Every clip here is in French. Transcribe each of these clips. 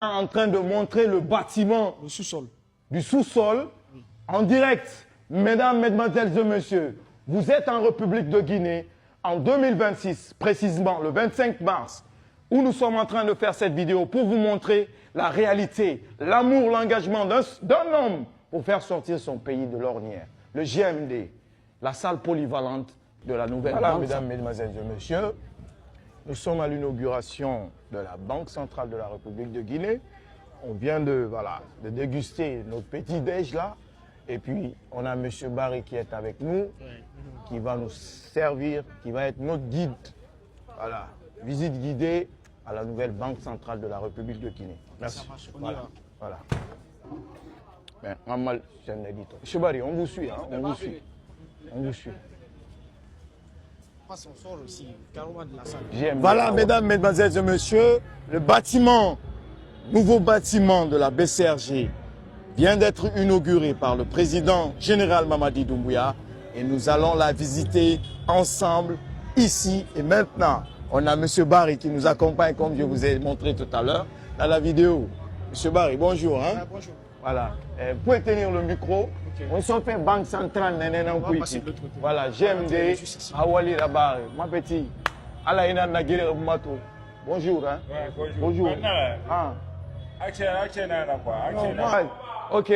en train de montrer le bâtiment Le sous-sol. du sous-sol en direct. Mesdames, Mesdemoiselles et Messieurs, vous êtes en République de Guinée en 2026, précisément le 25 mars, où nous sommes en train de faire cette vidéo pour vous montrer la réalité, l'amour, l'engagement d'un homme pour faire sortir son pays de l'ornière. Le GMD, la salle polyvalente de la nouvelle banque. Mesdames, Mesdemoiselles et Messieurs, nous sommes à l'inauguration de la Banque centrale de la République de Guinée. On vient de déguster notre petit déj là. Et puis, on a M. Barry qui est avec nous, qui va nous servir, qui va être notre guide. Voilà, visite guidée à la nouvelle Banque centrale de la République de Guinée. Merci. Voilà. Ben, Mamal, je l'ai dit. M. Barry, on vous suit, hein, on vous suit. On vous suit. On sort aussi carrément de la salle. Voilà, mesdames, mesdemoiselles et messieurs, le bâtiment, nouveau bâtiment de la BCRG vient d'être inauguré par le président général Mamadi Doumbouya et nous allons la visiter ensemble ici et maintenant. On a M. Barry qui nous accompagne comme je vous ai montré tout à l'heure dans la vidéo. M. Barry, bonjour. Hein? Bonjour. Voilà. Vous pouvez tenir le micro. Okay. On s'en fait Banque centrale. Voilà, GMD, Awali Rabari, ma petite. Alaïna Nagire Mato. Bonjour. Hein? Ouais, bonjour. Bonjour. Ah. Ok,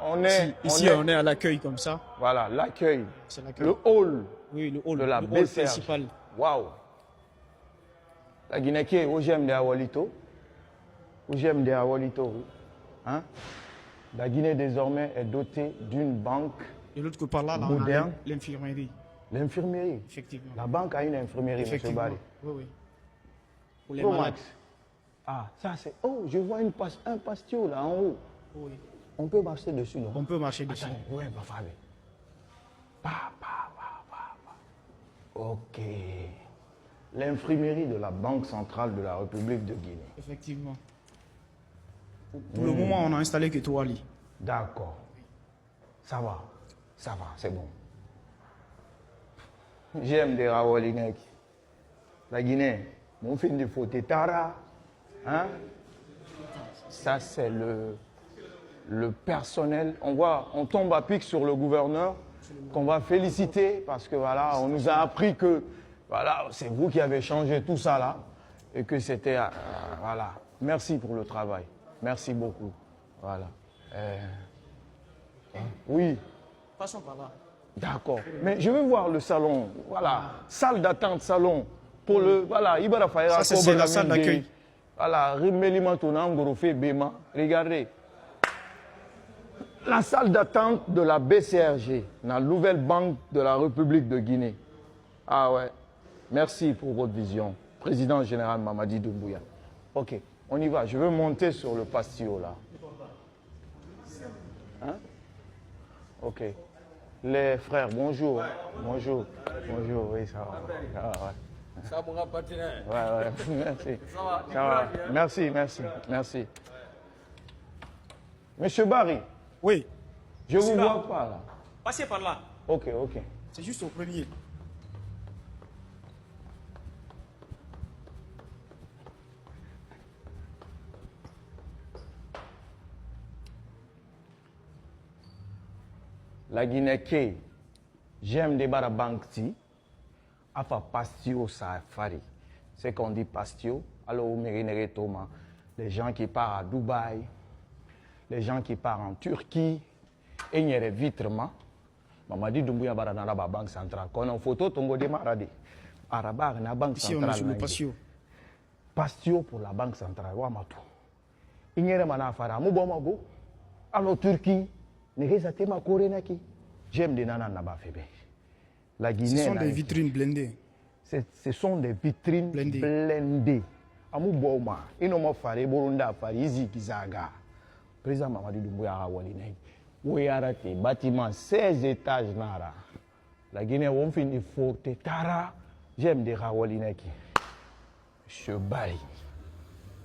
on est... Ici, on est à l'accueil comme ça. Voilà, l'accueil. Le hall. Oui, le hall. De la BCRG principal. Waouh. La Guinée qui est au GMD Awalito. Au GMD Awalito. Hein? La Guinée désormais est dotée d'une banque et l'autre que par là, moderne. L'infirmerie. L'infirmerie. Effectivement. La banque a une infirmerie, M. Barry. Oui, oui. Pour les malades. Ah, ça c'est... Oh, je vois un patio là en haut. Oui. On peut marcher dessus, non? On peut marcher dessus. Oui, va faire. Ok. L'infirmerie de la Banque centrale de la République de Guinée. Effectivement. Pour le moment, on a installé que 3 lits. D'accord. Ça va, c'est bon. J'aime des Rawalinek. La Guinée, mon film de photo Tara. Hein? Ça, c'est le personnel. On tombe à pic sur le gouverneur, qu'on va féliciter, parce que voilà, on nous a appris que voilà, c'est vous qui avez changé tout ça là, et que c'était... voilà. Merci pour le travail. Merci beaucoup. Voilà. Oui. Passons par là. D'accord. Mais je veux voir le salon. Voilà. Salle d'attente, salon. Pour le... Voilà. Ça, c'est la salle d'accueil. Voilà. Regardez. La salle d'attente de la BCRG, la nouvelle banque de la République de Guinée. Ah ouais. Merci pour votre vision. Président général Mamadi Doumbouya. Ok. On y va. Je veux monter sur le patio là. Hein? Ok. Les frères, bonjour. Bonjour. Bonjour. Oui, ça va. Ça va, ouais. Ça va, mon partenaire. Ouais, merci. Ça va. Ça va. Merci. Monsieur Barry. Oui. Je ne vous vois pas là. Passez par là. Ok. C'est juste au premier. La Guinée qui j'aime des barabanks à faire pastio safari. C'est qu'on dit pastio. Alors, les gens qui partent à Dubaï, les gens qui partent en Turquie, et il y a des vitrements. Mamadi Doumbouya barana la banque centrale. Quand on photo, on dit maradi. Arabar na banque centrale. Ici, on est sur le pastio. Pastio pour la banque centrale. Wamatu. Il y a des manafara. Moubomabo. Alors, Turquie. J'aime des nanas La Guinée. Ce sont des vitrines blindées. Ce sont des vitrines blindées. Amu Boma, Inoma Fare, Borunda Fare, Izi Kizaga. Président Mamadi Doumbouya Rawalinek. Ouyarate, bâtiment 16 étages nara. La Guinée, on finit forte. Tara, j'aime des Rawalinek. Je baille.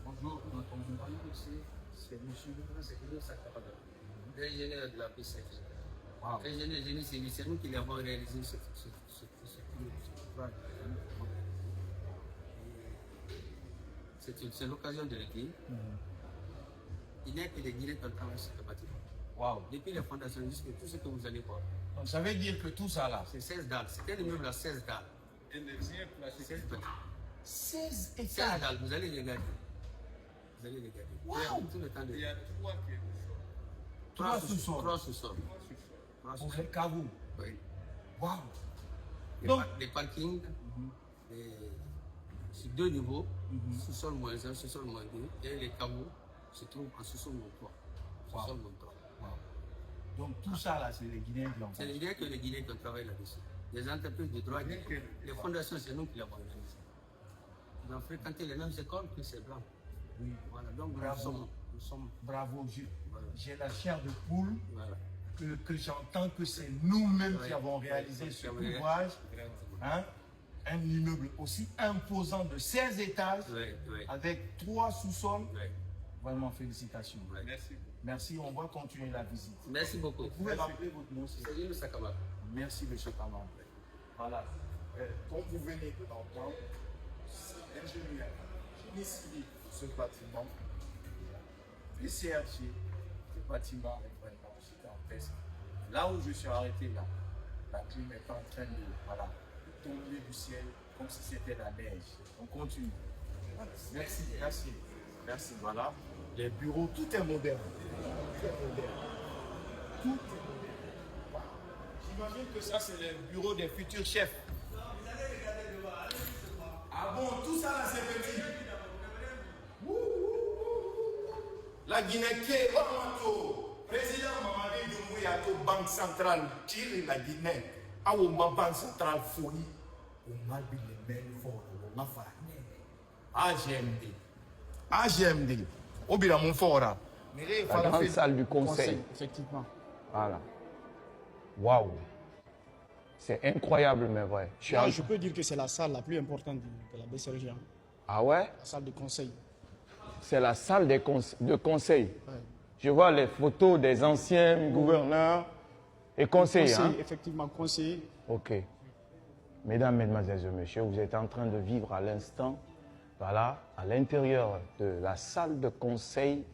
Bonjour, c'est monsieur le secrétaire Sakara. L'ingénieur de la PCF. L'ingénieur de génie civil, c'est nous qui l'avons réalisé ce travail. C'est l'occasion de le dire. Il n'y a que des Guinéens qui travaillent sur le bâtiment. Waouh. Depuis les fondations jusqu'à tout ce que vous allez voir. Donc ça veut dire que tout ça là, C'est 16 dalles. C'était le meuble à 16 dalles. 16 bâtiments. 16 16 étages. dalles, vous allez regarder. Vous allez regarder. Waouh. Tout le temps de... Trois sous-sols. 3 sous-sols. Pour faire caveau. Oui. Waouh. Des, Donc- des parkings, sur 2 niveaux, sous-sol moins 1, sous-sol moins 2, et les caveaux se trouvent en sous-sol moins 3. Sous-sol moins 3. Waouh. Donc tout ça là, c'est les Guinéens qui l'ont C'est fait. les Guinéens que les Guinéens qui travaillent là-dessus. Les entreprises de droit, les fondations, c'est nous qui l'avons organisé. Ils ont fréquenté les mêmes écoles que ces blancs. Oui. Voilà, donc Bravo. nous sommes Bravo. Voilà. J'ai la chair de poule voilà. que j'entends que c'est nous-mêmes Ouais. qui avons réalisé Ouais. ce Ouais. ouvrage. Hein? Un immeuble aussi imposant de 16 étages Ouais, ouais, avec 3 sous-sols. ouais. Vraiment, félicitations. Ouais. Merci, on va continuer la visite. Merci beaucoup. Vous pouvez rappeler votre nom, s'il vous plaît? C'est Yunus Sakama. Merci, M. Kamal. Voilà. Comme vous venez de l'entendre, c'est l'ingénieur génie civil de ce bâtiment, PCRG, le bâtiment est vraiment gigantesque. Là où je suis arrêté, là, la clim est en train de, voilà, de tomber du ciel comme si c'était la neige. On continue. Merci, merci. Merci, voilà. Les bureaux, tout est moderne. Tout est moderne. Tout est moderne. J'imagine que ça, c'est le bureau des futurs chefs. Ah bon, tout ça là, c'est petit. La Guinée, président Mamadi Doumbouya, Banque centrale, tire la Guinée. Ah, ou ma banque centrale folie. On m'a dit les mêmes forts, on m'a fait. AGMD. AGMD. Au bilan, mon fort là. La grande salle du conseil. Effectivement. Voilà. Waouh. C'est incroyable, mais vrai. Là, je peux dire que c'est la salle la plus importante de la BCRG. Hein. Ah ouais? La salle de conseil. C'est la salle de conseil. Ouais. Je vois les photos des anciens gouverneurs et conseillers. Conseil, Hein? effectivement, conseiller. Ok. Mesdames, Mesdemoiselles et Messieurs, vous êtes en train de vivre à l'instant, voilà, à l'intérieur de la salle de conseil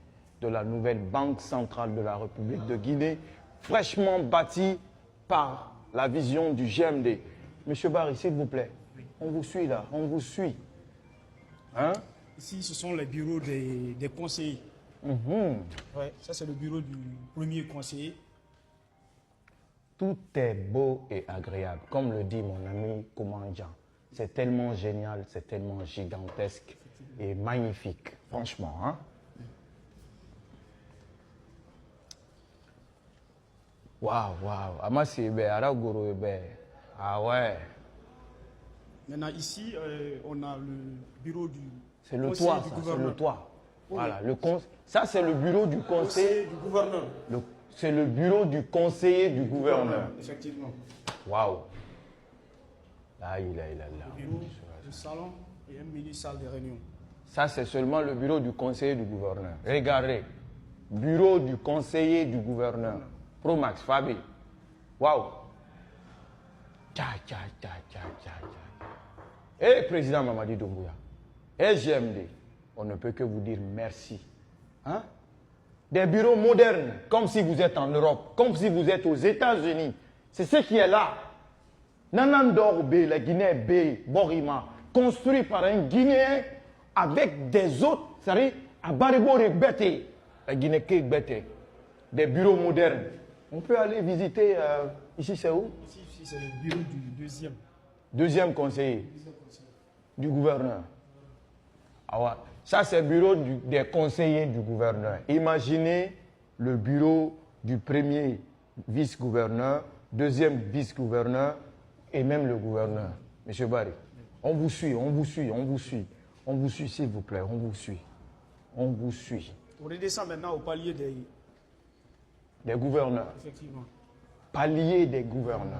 de la nouvelle Banque centrale de la République de Guinée, fraîchement bâtie par la vision du GMD. Monsieur Barry, s'il vous plaît, on vous suit là, on vous suit. Hein? Ici, ce sont les bureaux des conseillers. Ouais, ça, c'est le bureau du premier conseiller. Tout est beau et agréable. Comme le dit mon ami Koumandjan, c'est tellement génial, c'est tellement gigantesque et magnifique, franchement. Hein? Waouh, waouh. Amasi, Aragoro, ah ouais. Maintenant, ici, on a le bureau du C'est le conseiller toit, du ça, c'est gouverneur. le toit. Voilà, ça c'est le bureau du conseiller. Conseiller du gouverneur. C'est le bureau du conseiller du gouverneur. Effectivement. Waouh. Là. Le bureau, le salon et une mini-salle de réunion. Ça, c'est seulement le bureau du conseiller du gouverneur. Regardez. Bureau du conseiller du gouverneur. Promax, Fabi. Waouh. Et président Mamadi Doumbouya. Et GMD. On ne peut que vous dire merci. Hein? Des bureaux modernes, comme si vous êtes en Europe, comme si vous êtes aux États-Unis. C'est ce qui est là. Nanandor B, la Guinée B, Borima, construit par un Guinéen avec des autres, c'est-à-dire à Baribo Bete, la Guinée Bete, des bureaux modernes. On peut aller visiter, ici c'est où? Ici, c'est le bureau du Deuxième conseiller du gouverneur. Ah ouais. Ça, c'est le bureau des conseillers du gouverneur. Imaginez le bureau du premier vice-gouverneur, deuxième vice-gouverneur et même le gouverneur. Monsieur Barry, on vous suit, on vous suit, on vous suit. On vous suit, s'il vous plaît, on vous suit. On vous suit. On redescend maintenant au palier Des gouverneurs. Effectivement. Palier des gouverneurs.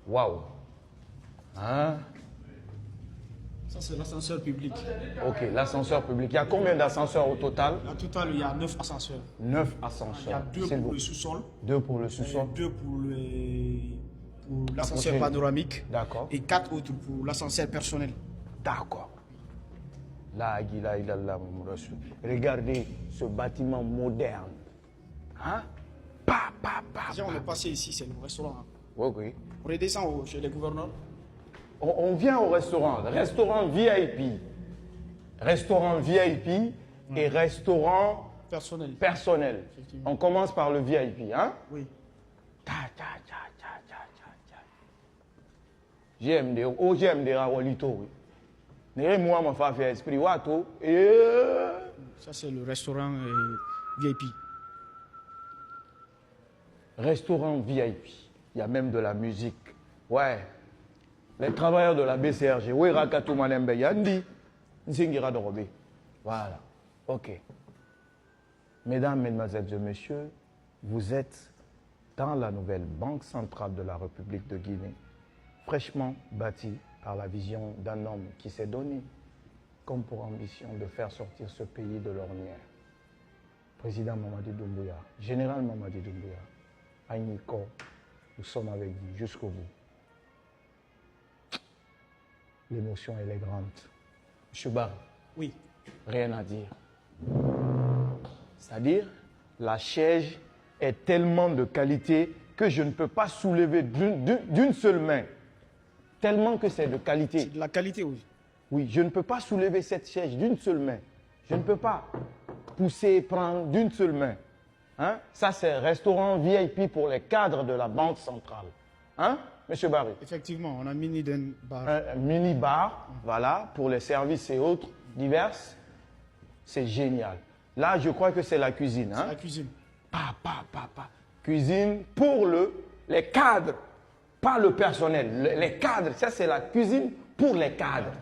Waouh. Hein? Ça, c'est l'ascenseur public. Ok, l'ascenseur public. Il y a combien d'ascenseurs au total? Au total, il y a 9 ascenseurs. 9 Il y a ascenseurs. 2 S'il pour vous- le sous-sol, 2 pour le sous-sol. 2 pour l'ascenseur prochaine. panoramique D'accord. et 4 autres pour l'ascenseur personnel. D'accord. La ilaha illallah Muhammad Rasul. Regardez ce ce bâtiment moderne. Hein? Déjà, on est passé ici, c'est le restaurant. Hein. Oui, oui. On redescend chez les gouverneurs. On vient au restaurant. Restaurant VIP. Restaurant VIP et restaurant personnel. On commence par le VIP. Hein? Oui. GMD, GMD, Rawalito, oui. Moi, je fais esprit. Ça, c'est le restaurant VIP. Restaurant VIP. Il y a même de la musique. Ouais. Les travailleurs de la BCRG. Oui, Rakatou Manembe Yandi. Nzingira Dorobe. Voilà. OK. Mesdames, Mesdemoiselles et Messieurs, vous êtes dans la nouvelle Banque centrale de la République de Guinée, fraîchement bâtie par la vision d'un homme qui s'est donné comme pour ambition de faire sortir ce pays de l'ornière. Président Mamadi Doumbouya, général Mamadi Doumbouya, Agniko, nous sommes avec vous jusqu'au bout. L'émotion, elle est grande. Monsieur Barry, oui. Rien à dire. C'est-à-dire, la chaise est tellement de qualité que je ne peux pas soulever d'une seule main. Tellement que c'est de qualité. C'est de la qualité, oui. Oui, je ne peux pas soulever cette chaise d'une seule main. Je ne peux pas pousser et prendre d'une seule main. Hein? Ça, c'est restaurant VIP pour les cadres de la Banque centrale. Hein, Monsieur Barry? Effectivement, on a mini bar. Un mini bar, voilà, pour les services et autres divers. C'est génial. Là, je crois que c'est la cuisine. Hein? La cuisine. Cuisine pour les cadres, pas le personnel. Les cadres, ça c'est la cuisine pour les cadres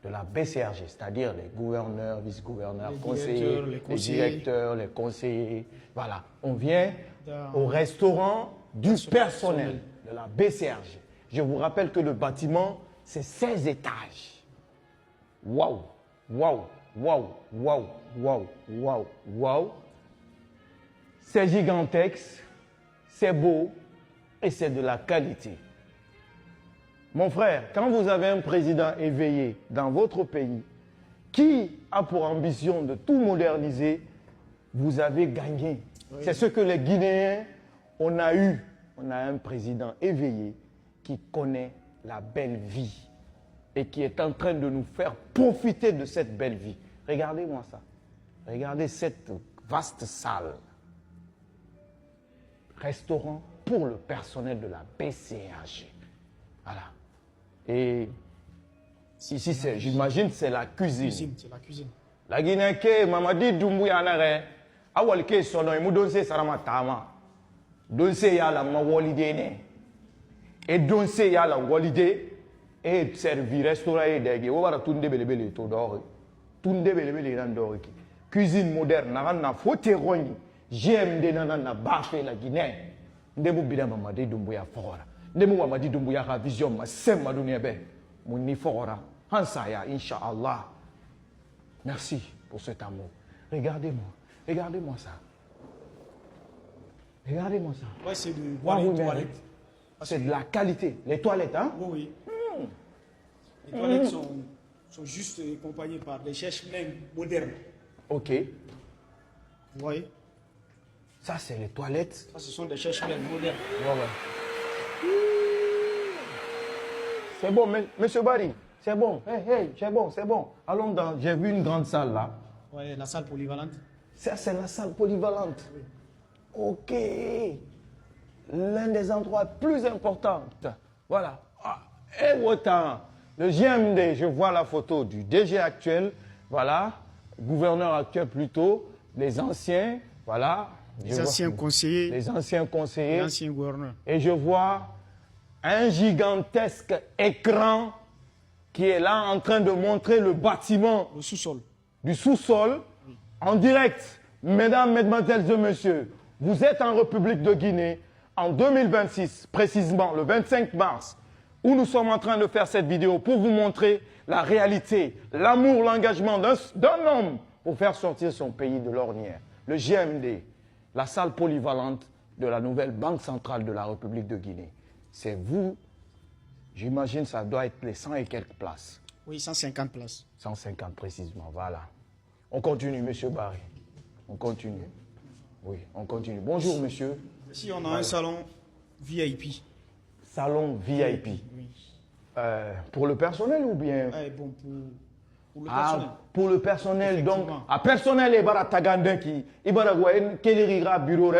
de la BCRG, c'est-à-dire les gouverneurs, vice-gouverneurs, conseillers, les directeurs, les conseillers. Voilà, on vient au restaurant du personnel de la BCRG. Je vous rappelle que le bâtiment, c'est 16 étages. Waouh, waouh, waouh, waouh, waouh, waouh, waouh. C'est gigantesque, c'est beau et c'est de la qualité. Mon frère, quand vous avez un président éveillé dans votre pays qui a pour ambition de tout moderniser, vous avez gagné. Oui. C'est ce que les Guinéens, on a eu. On a un président éveillé qui connaît la belle vie et qui est en train de nous faire profiter de cette belle vie. Regardez-moi ça. Regardez cette vaste salle. Restaurant pour le personnel de la BCRG. Voilà. Et ici, j'imagine, c'est la cuisine. C'est la cuisine. La Guinée, Mamadi Doumbouya Nare, Awalke Sono, Moudonse Saramatama, Donse Yala Mawalide, et Donse Yala Walide, et servi restaurant et dégué. On va tout débélébélé tout d'or. Tout débélébélé dans d'or. Cuisine moderne, n'a faute rogni. GMD na bafé la Guinée. Ndemu bida Mamadi Doumbouya Fora. Ndemu Mamadi Doumbouya a vision ma sem maduniebe. Mouni Fora. Hansaya, Inch'Allah. Merci pour cet amour. Regardez-moi. Regardez-moi ça. Regardez-moi ça. Ouais, c'est de toilettes. C'est de la qualité. Les toilettes, hein? Oui, oui. Les toilettes sont juste accompagnées par des sèche-linges modernes. Ok. Vous voyez? Ça, c'est les toilettes. Ça, ce sont des sèche-linges modernes. Ouais. C'est bon, monsieur Barry. C'est bon. Hey, c'est bon, c'est bon. Allons dans. J'ai vu une grande salle là. Oui, la salle polyvalente. Ça, c'est la salle polyvalente. Oui. Ok. L'un des endroits plus importants. Voilà. Et autant. Le GMD, je vois la photo du DG actuel. Voilà. Gouverneur actuel plutôt. Les anciens. Voilà. Les anciens conseillers. Les anciens conseillers. Les anciens gouverneurs. Et je vois un gigantesque écran qui est là en train de montrer le bâtiment. Le sous-sol. Du sous-sol, oui. En direct. Mesdames, Mesdemoiselles et Messieurs, vous êtes en République de Guinée en 2026, précisément le 25 mars, où nous sommes en train de faire cette vidéo pour vous montrer la réalité, l'amour, l'engagement d'un homme pour faire sortir son pays de l'ornière. Le GMD, la salle polyvalente de la nouvelle Banque centrale de la République de Guinée. C'est vous, j'imagine ça doit être les 100 et quelques places. Oui, 150 places. 150 précisément, voilà. On continue, monsieur Barry. On continue. Oui, on continue. Bonjour, monsieur. Ici, on a un salon VIP. Salon VIP. Oui. Pour le personnel ou bien? Bon, pour le personnel. Pour le personnel, donc. Effectivement. Personnel, il y a Tagandeki, il y a Kelirira bureau,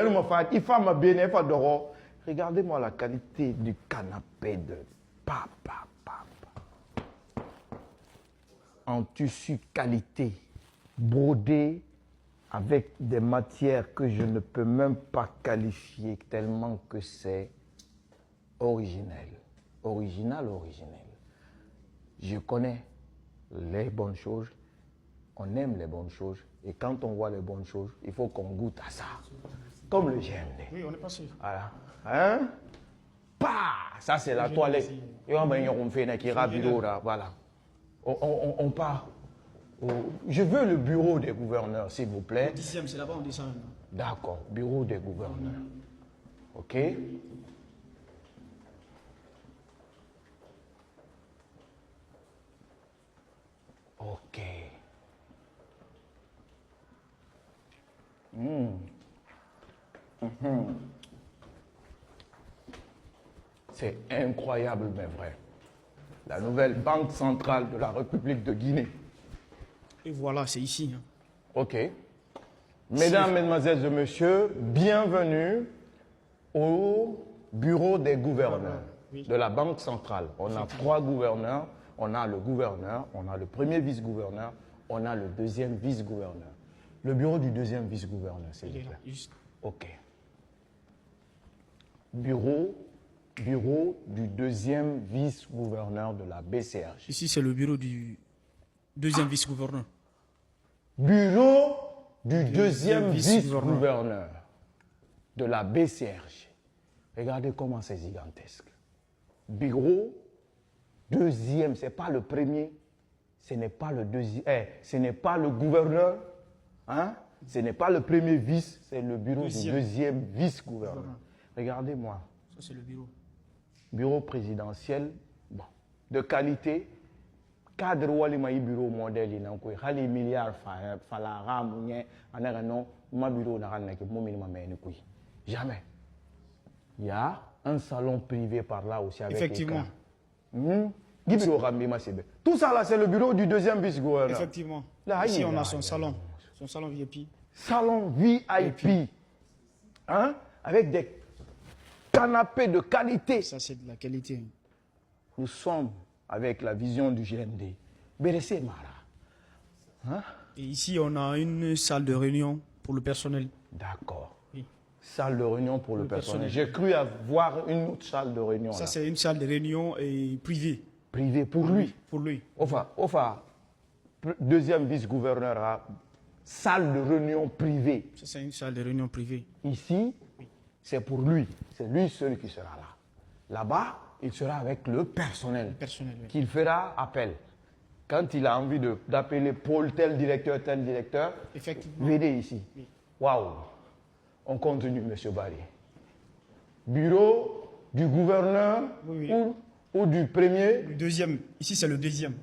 il faut ma bien, il faut d'oro. Regardez-moi la qualité du canapé de papa. En tissu qualité, brodé avec des matières que je ne peux même pas qualifier tellement que c'est originel. Original. Je connais les bonnes choses, on aime les bonnes choses et quand on voit les bonnes choses, il faut qu'on goûte à ça. Comme le GMD. Oui, on est passé. Voilà. Hein? Ça c'est la toilette. Et on fait un bureau là. Voilà. On part. Je veux le bureau des gouverneurs, s'il vous plaît. Le 10e, c'est là-bas, on descend. D'accord, bureau des gouverneurs. OK? OK. C'est incroyable, mais vrai. La nouvelle banque centrale de la République de Guinée. Et voilà, c'est ici. Hein. OK. Mesdames, Mesdemoiselles et Messieurs, bienvenue au bureau des gouverneurs de la Banque centrale. On a 3 gouverneurs. On a le gouverneur, on a le premier vice-gouverneur, on a le deuxième vice-gouverneur. Le bureau du deuxième vice-gouverneur, c'est là. OK. Bureau du deuxième vice-gouverneur de la BCRG. Ici, c'est le bureau du deuxième vice-gouverneur. Bureau du deuxième vice-gouverneur de la BCRG. Regardez comment c'est gigantesque. Bureau deuxième, ce n'est pas le premier, ce n'est pas le deuxième, ce n'est pas le gouverneur, hein? Ce n'est pas le premier vice, c'est le bureau du deuxième vice-gouverneur. Regardez-moi. Ça, c'est le bureau. Bureau présidentiel, bon, de qualité, cadre ou le bureau modèle, il y a des milliards, jamais. Il y a un salon privé par là aussi avec effectivement. Tout ça là, c'est le bureau du deuxième vice-gouverneur. Effectivement. Là, ici, on a son salon VIP. Salon VIP. Hein? Avec des canapés de qualité. Ça, c'est de la qualité. Nous sommes avec la vision du GND. Béressé Mara. Hein? Et ici, on a une salle de réunion pour le personnel. D'accord. Oui. Salle de réunion pour le personnel. J'ai cru avoir une autre salle de réunion. Ça, c'est une salle de réunion privée. Privée pour lui. Pour lui. Enfin, deuxième vice-gouverneur a salle de réunion privée. Ça, c'est une salle de réunion privée. Ici, c'est pour lui. C'est lui seul qui sera là. Là-bas, il sera avec le personnel. Oui. Qu'il fera appel. Quand il a envie d'appeler Paul, tel directeur, effectivement. Venez ici. Oui. Waouh. On continue, M. Barry. Bureau du gouverneur ou du premier? Le deuxième. Ici, c'est le deuxième.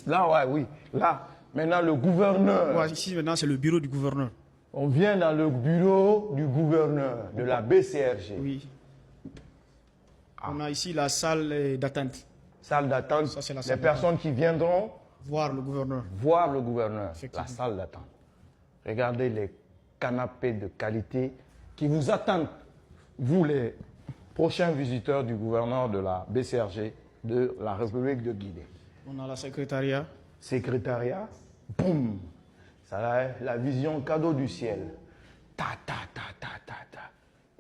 Là, oui. Là, maintenant, le gouverneur. Ouais, ici, maintenant, c'est le bureau du gouverneur. On vient dans le bureau du gouverneur de la BCRG. Oui. On a ici la salle d'attente. Salle d'attente. Ça, c'est la les salle personnes qui viendront voir le gouverneur. Voir le gouverneur. La salle d'attente. Regardez les canapés de qualité qui vous attendent, vous les prochains visiteurs du gouverneur de la BCRG de la République de Guinée. On a la secrétariat. Secrétariat, boum. Ça la vision cadeau du ciel. Ta.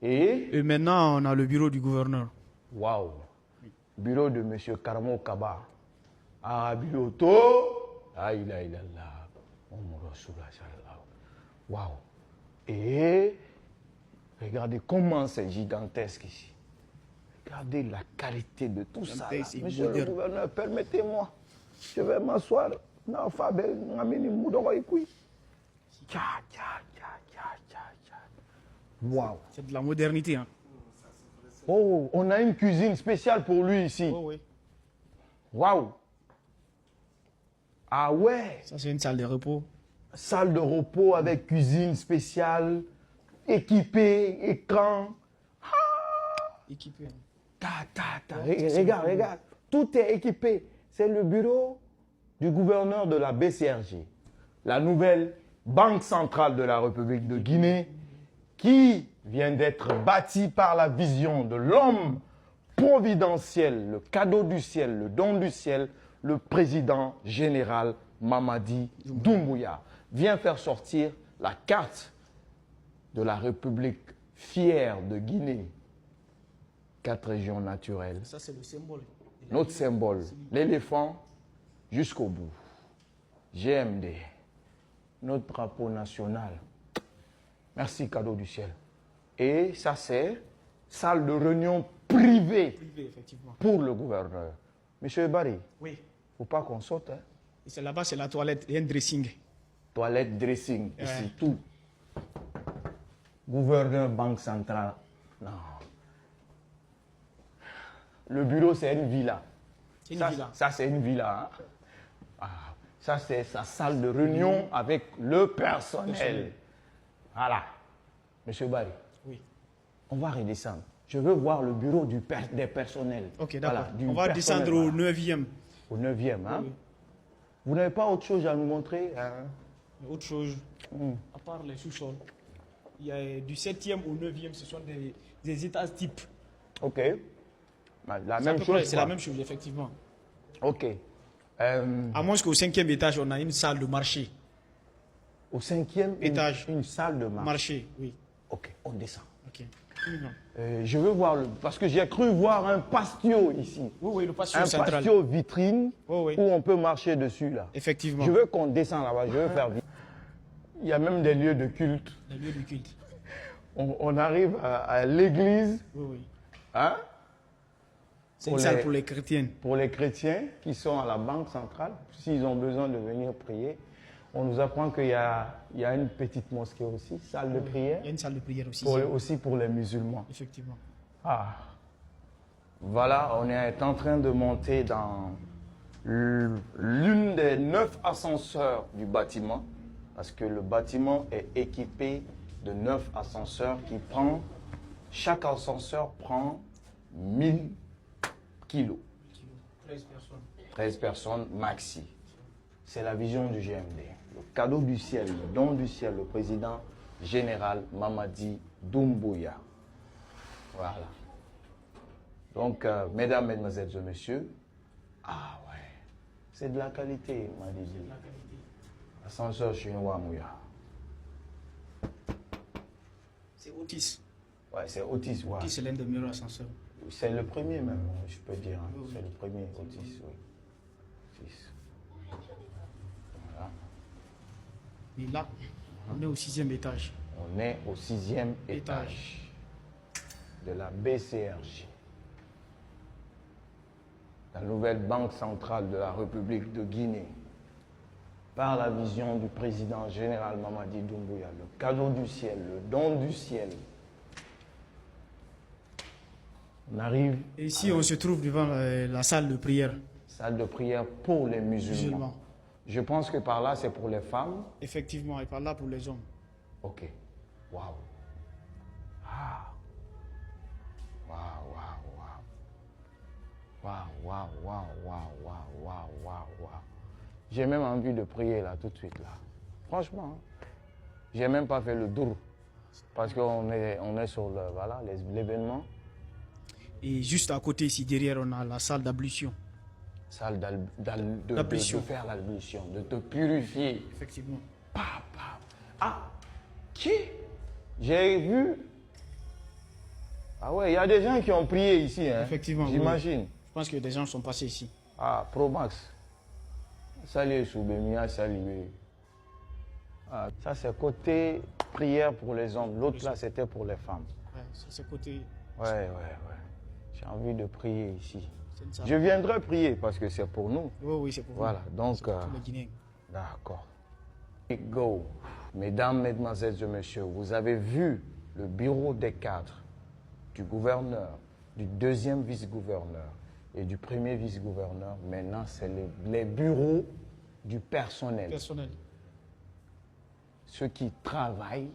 Et maintenant, on a le bureau du gouverneur. Waouh. Bureau de M. Karamo Kaba. Ah, Biloto. Ah, il a là. Waouh. Et regardez comment c'est gigantesque ici. Regardez la qualité de tout ça. Là. Monsieur le gouverneur, permettez-moi. Je vais m'asseoir. Waouh. C'est de la modernité. Hein. Oh, on a une cuisine spéciale pour lui ici. Oh, oui. Waouh. Ah ouais. Ça, c'est une salle de repos. salle de repos avec cuisine spéciale, équipée, écran. Équipé. Regarde. Tout est équipé. C'est le bureau du gouverneur de la BCRG, la nouvelle Banque centrale de la République de Guinée, qui vient d'être bâtie par la vision de l'homme providentiel, le cadeau du ciel, le don du ciel, le président général Mamadi Doumbouya. Vient faire sortir la carte de la République fière de Guinée. 4 régions naturelles. Ça, c'est le symbole. Notre symbole, l'éléphant jusqu'au bout. GMD, notre drapeau national. Merci, cadeau du ciel. Et ça, c'est salle de réunion privée Privé, effectivement. pour le gouverneur. Monsieur Barry, Oui. il ne faut pas qu'on saute. Hein. Et c'est là-bas, c'est la toilette et un dressing. Toilette, dressing, Ouais. ici, tout. Gouverneur, banque centrale. Non. Le bureau, c'est une villa. C'est une Ça, villa. ça, c'est une villa. Hein. Ah, ça, c'est sa salle de réunion avec le personnel. Voilà. Monsieur Barry, Oui. on va redescendre. Je veux voir le bureau des personnels. Ok, d'accord. Voilà, du On va personnel, descendre au voilà. 9e. Au 9e. Hein? Oui. Vous n'avez pas autre chose à nous montrer hein? Autre chose, à part les sous-sols, il y a du 7e au 9e, ce sont des étages types. Ok. Bah, la C'est à même peu chose. près, c'est la quoi. même chose, effectivement. Ok. À moins qu'au 5e étage, on a une salle de marché. Au 5e Étage. une salle de marché. Marché, oui. Ok, on descend. Ok. Non. Je veux voir parce que j'ai cru voir un patio ici. Oui, oui, le patio Un central. patio vitrine Oui, oui. où on peut marcher dessus là. Effectivement. Je veux qu'on descende là-bas, je veux faire vite. Il y a même des lieux de culte. Le lieu du culte. On arrive à l'église, Oui, oui. hein, C'est Pour une salle les- pour les chrétiens. pour les chrétiens qui sont à la banque centrale, s'ils ont besoin de venir prier. On nous apprend qu'il y a une petite mosquée aussi, salle de prière, Il y a une salle de prière aussi. aussi pour les musulmans. Effectivement. Ah. Voilà, on est en train de monter dans l'une des 9 ascenseurs du bâtiment, parce que le bâtiment est équipé de 9 ascenseurs chaque ascenseur prend 1000 kilos. 13 personnes. 13 personnes maxi. C'est la vision du GMD. Le cadeau du ciel, le don du ciel, le président général Mamadi Doumbouya. Voilà. Donc, mesdames, mesdemoiselles et messieurs, ah ouais, c'est de la qualité, m'a dit. Ascenseur chinois Mouya. C'est Otis. Ouais, c'est Otis, ouais. Otis, c'est l'un des meilleurs ascenseurs. C'est le premier même, je peux dire. Hein. Oui, oui. C'est le premier, Otis, oui. Otis. Voilà. Et là, on est au 6e étage. On est au 6e Étage. étage de la BCRG, la nouvelle banque centrale de la République de Guinée, par la vision du président général Mamadi Doumbouya, le cadeau du ciel, le don du ciel. On arrive Et ici, on se trouve devant la salle de prière. salle de prière pour les musulmans. Musulmans. Je pense que par là, c'est pour les femmes. Effectivement, et par là pour les hommes. Ok. Waouh. Ah. Waouh, waouh, waouh. Waouh, waouh, waouh, waouh, waouh, waouh, waouh, waouh. J'ai même envie de prier là, tout de suite là. Franchement, hein. J'ai même pas fait le tour. Parce qu'on est sur l'événement. Et juste à côté, ici, derrière, on a la salle d'ablution. Salle D'ablution. de faire l'ablution, de te purifier. Effectivement. Papa. Ah, qui? J'ai vu. Ah ouais, il y a des gens qui ont prié ici, hein. Effectivement, oui. J'imagine. Je pense que des gens sont passés ici. Ah, Promax. Salut Soubemia, salut. Ah, ça c'est côté prière pour les hommes. L'autre là c'était pour les femmes. Ouais, c'est ce côté. Ouais. J'ai envie de prier ici. C'est une salle. Je viendrai prier parce que c'est pour nous. Oui, oui, c'est pour vous. Voilà, donc. C'est pour tous les Guinéens. D'accord. Go. Mesdames, mesdemoiselles et messieurs, vous avez vu le bureau des cadres du gouverneur, du deuxième vice-gouverneur et du premier vice-gouverneur. Maintenant, c'est les bureaux du personnel. Personnel. ceux qui travaillent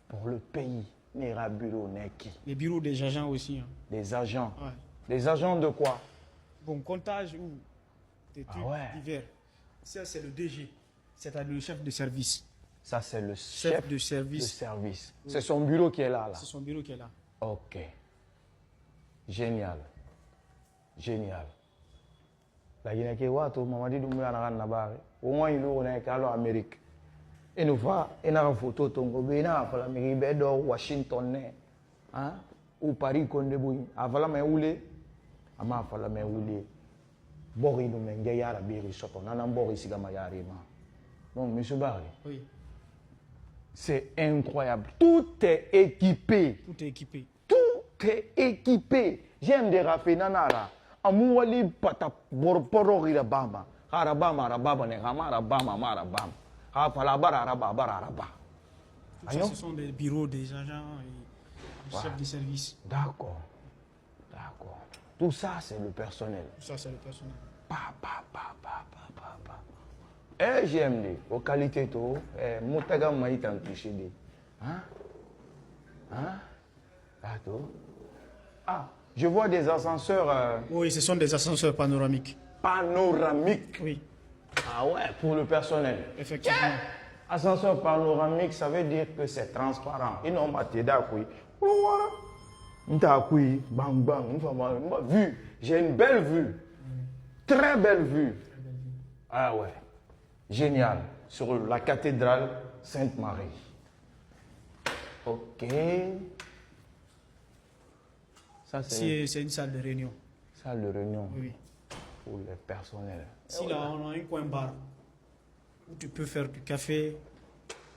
pour le pays. Nera bureau neki. Les bureaux des agents aussi. Hein. Des agents. Ouais. Des agents de quoi? Bon, comptage ou des trucs ouais. divers. Ça, c'est le DG, c'est-à-dire le chef de service. Ça, c'est le chef de service. service. C'est son bureau qui est là. C'est son bureau qui est là. Ok. Génial. Génial. La Guinée qui est là, Mamadi Doumbouya n'a rien à voir. Au moins, il est à l'Amérique. Et nous voyons, il y a une photo de Tongo, il y a l'Amérique, Washington, hein? Ou Paris, Kondeboui. Avala me oule, ama avala me oule. Bori nous menge yara biri soto, nana bori sigama yarima. Donc, monsieur Barry. Oui. C'est incroyable. Tout est équipé. Tout est équipé. Tout est équipé. J'aime des raffinés nanara. Amouali pata borporo ira bama. Harabama arababa ne hama arabama marabama. Hafalabara arababa araba. Tout ça, ce sont des bureaux des agents et des chefs de service. D'accord. D'accord. Tout ça, c'est le personnel. Tout ça, c'est le personnel. Eh, j'aime les aux qualités to, moutaga maït en touché des. Hein? Hein? Ah, je vois des ascenseurs Oui, ce sont des ascenseurs panoramiques. panoramiques. Oui, Ah ouais, pour le personnel. effectivement. Ascenseur panoramique, ça veut dire que c'est transparent. Ils n'ont pas été d'accord. Bang bang, vue. J'ai une belle vue. Très belle vue. Ah ouais. Génial. Sur la cathédrale Sainte-Marie. Ok. Ça, C'est une salle de réunion. salle de réunion Oui. pour le personnel. Si là, on a un coin bar où tu peux faire du café.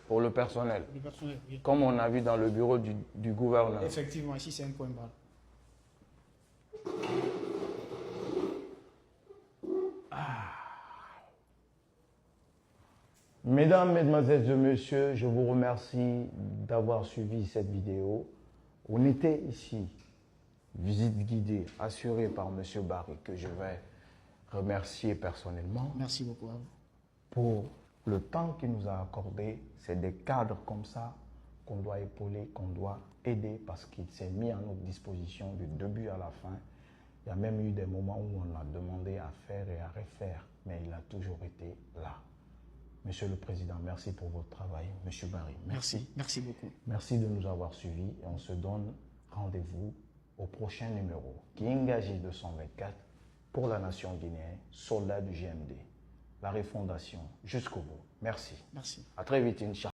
Pour le personnel. Le personnel, oui. Comme on a vu dans le bureau du gouverneur. Effectivement, ici, c'est un coin bar. Mesdames, Mesdemoiselles et Messieurs, je vous remercie d'avoir suivi cette vidéo. On était ici, visite guidée, assurée par M. Barry, que je vais remercier personnellement Merci beaucoup à vous. pour le temps qu'il nous a accordé. C'est des cadres comme ça qu'on doit épauler, qu'on doit aider parce qu'il s'est mis à notre disposition du début à la fin. Il y a même eu des moments où on a demandé à faire et à refaire, mais il a toujours été là. Monsieur le Président, merci pour votre travail. Monsieur Barry, merci. Merci beaucoup. Merci de nous avoir suivis et on se donne rendez-vous au prochain numéro. Kiingaji 224 pour la nation guinéenne, soldat du GMD. La refondation jusqu'au bout. Merci. Merci. À très vite, Inch'Allah.